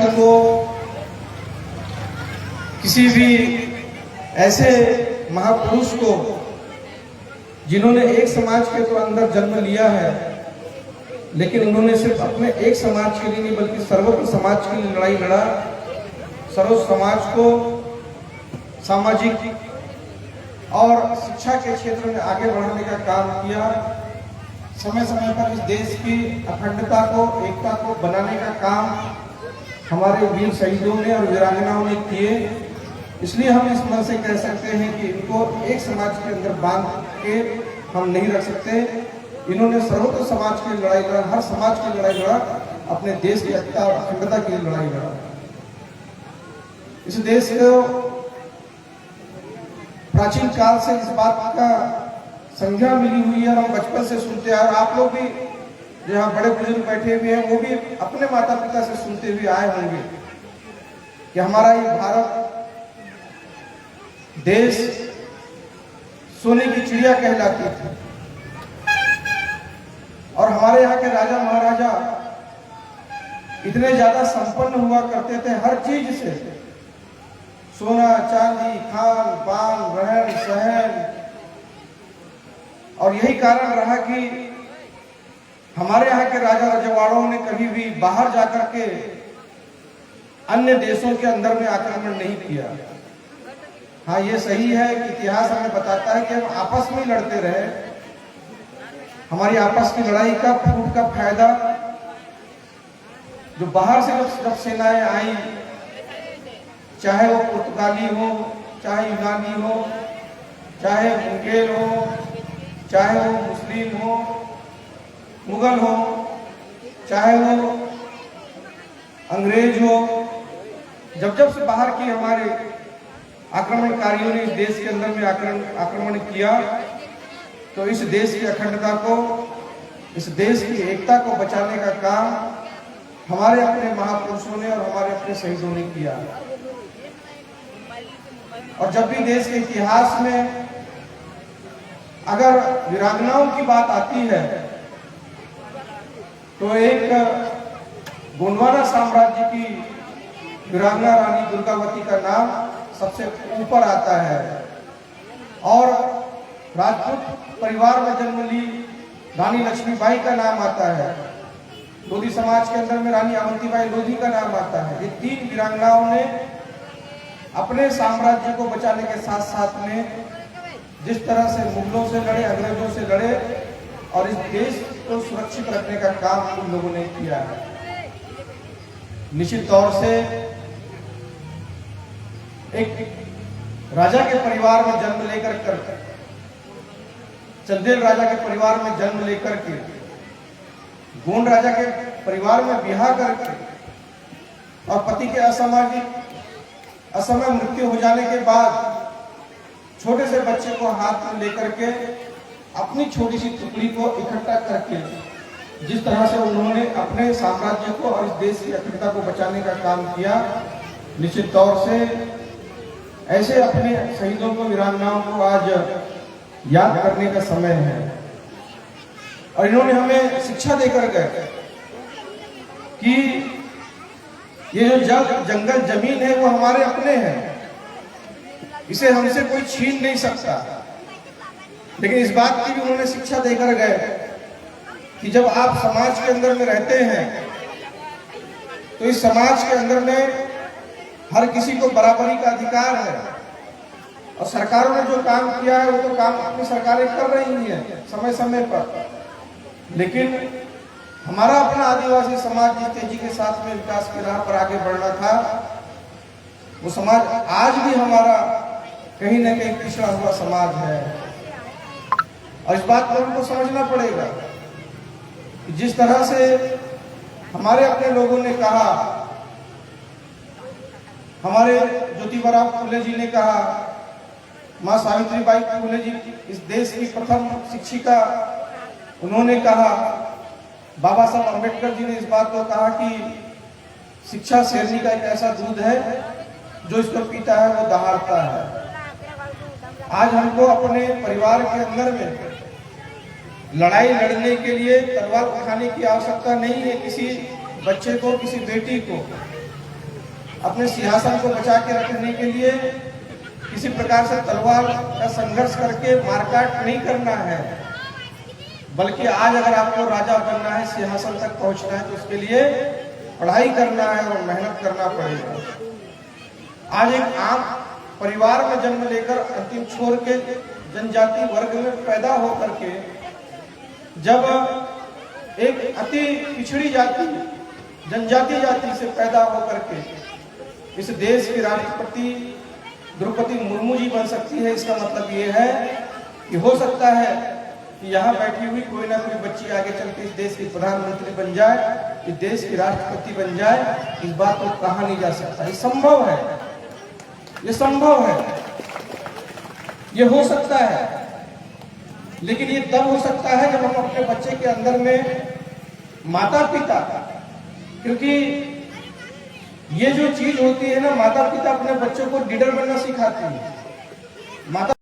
शासन को किसी भी ऐसे महापुरुष को जिन्होंने एक समाज के तो अंदर जन्म लिया है, लेकिन उन्होंने सिर्फ अपने एक समाज के लिए नहीं बल्कि सर्वत्र समाज के लिए लड़ाई लड़ा, सर्व समाज को सामाजिक और शिक्षा के क्षेत्र में आगे बढ़ाने का काम किया। समय समय पर इस देश की अखंडता को, एकता को बनाने का काम हमारे वीर शहीदों ने और वीरांगनाओं ने किए। इसलिए हम इस मन से कह सकते हैं कि इनको एक समाज के अंदर बांध के हम नहीं रख सकते। इन्होंने सर्वत्र समाज की लड़ाई लड़ा, हर समाज की लड़ाई लड़ा, अपने देश की एकता और अखंडता की लड़ाई लड़ा। इस देश को प्राचीन काल से इस बात का संज्ञा मिली हुई है और हम बचपन से सुनते हैं, और आप लोग भी जो यहाँ बड़े बुजुर्ग बैठे हुए हैं वो भी अपने माता पिता से सुनते हुए आए होंगे कि हमारा ये भारत देश सोने की चिड़िया कहलाती थी और हमारे यहाँ के राजा महाराजा इतने ज्यादा संपन्न हुआ करते थे हर चीज से, सोना चांदी, खान पान, रहन सहन। और यही कारण रहा कि हमारे यहाँ के राजा रजवाड़ों ने कभी भी बाहर जाकर के अन्य देशों के अंदर में आक्रमण नहीं किया। हाँ, ये सही है कि इतिहास हमें बताता है कि हम आपस में लड़ते रहे। हमारी आपस की लड़ाई का फूट का फायदा जो बाहर से जब सेनाएं आई, चाहे वो पुर्तगाली हो, चाहे यूनानी हो, चाहे मुगल हो, चाहे वो मुस्लिम हो, मुगल हो, चाहे वो अंग्रेज हो, जब से बाहर की हमारे आक्रमणकारियों ने इस देश के अंदर में आक्रमण किया, तो इस देश की अखंडता को, इस देश की एकता को बचाने का काम हमारे अपने महापुरुषों ने और हमारे अपने शहीदों ने किया। और जब भी देश के इतिहास में अगर वीरांगनाओं की बात आती है तो एक गोंडवाना साम्राज्य की वीरांगना रानी दुर्गावती का नाम सबसे ऊपर आता है। और राजपूत परिवार में जन्म ली रानी लक्ष्मीबाई का नाम आता है। लोधी समाज के अंदर में रानी अवंतीबाई लोधी का नाम आता है। ये तीन वीरांगनाओं ने अपने साम्राज्य को बचाने के साथ साथ में जिस तरह से मुगलों से लड़े, अंग्रेजों से लड़े और इस देश को सुरक्षित रखने का काम उन लोगों ने किया है। निश्चित तौर से एक राजा के परिवार में जन्म लेकर कर, चंदेल राजा के परिवार में जन्म लेकर के, गोंड राजा के परिवार में ब्याह करके और पति के असमय मृत्यु हो जाने के बाद छोटे से बच्चे को हाथ में लेकर के अपनी छोटी सी टुकड़ी को इकट्ठा करके जिस तरह से उन्होंने अपने साम्राज्य को और इस देश की अखंडता को बचाने का काम किया, निश्चित तौर से ऐसे अपने शहीदों को, वीरांगनाओं को आज याद करने का समय है। और इन्होंने हमें शिक्षा देकर गए कि ये जो जंगल जमीन है वो हमारे अपने हैं, इसे हमसे कोई छीन नहीं सकता। लेकिन इस बात की भी उन्होंने शिक्षा देकर गए कि जब आप समाज के अंदर में रहते हैं तो इस समाज के अंदर में हर किसी को बराबरी का अधिकार है। और सरकारों ने जो काम किया है वो तो काम अपनी सरकारें कर रही हैं समय समय पर, लेकिन हमारा अपना आदिवासी समाज जिस तेजी के साथ में विकास की राह पर आगे बढ़ना था, वो समाज आज भी हमारा कहीं न कहीं पिछड़ा हुआ समाज है। और इस बात को हमको समझना पड़ेगा कि जिस तरह से हमारे अपने लोगों ने कहा, हमारे ज्योतिबा फुले जी ने कहा, माँ सावित्रीबाई फुले जी इस देश की प्रथम शिक्षिका, उन्होंने कहा, बाबा साहब अम्बेडकर जी ने इस बात को कहा कि शिक्षा शेरनी का एक ऐसा दूध है जो इसको पीता है वो दहाड़ता है। आज हमको अपने परिवार के अंदर में लड़ाई लड़ने के लिए तलवार उठाने की आवश्यकता नहीं है। किसी बच्चे को, किसी बेटी को अपने सिंहासन को बचा के रखने के लिए किसी प्रकार से तलवार का संघर्ष करके मारकाट नहीं करना है, बल्कि आज अगर आपको राजा बनना है, सिंहासन तक पहुंचना है, तो उसके लिए पढ़ाई करना है और मेहनत करना पड़ेगा। आज एक आम परिवार में जन्म लेकर अंतिम छोर के जनजाति वर्ग में पैदा होकर के जब एक अति पिछड़ी जाति जनजाति जाति से पैदा होकर के इस देश के राष्ट्रपति द्रौपदी मुर्मू जी बन सकती है, इसका मतलब ये है कि हो सकता है कि यहाँ बैठी हुई कोई ना कोई बच्ची आगे चल के इस देश की प्रधानमंत्री बन जाए, इस देश की राष्ट्रपति बन जाए। इस बात को कहा नहीं जा सकता, ये संभव है, ये संभव है, ये हो सकता है। लेकिन ये तब हो सकता है जब हम अपने बच्चे के अंदर में माता पिता, क्योंकि ये जो चीज होती है ना, माता पिता अपने बच्चों को लीडर बनना सिखाती है। माता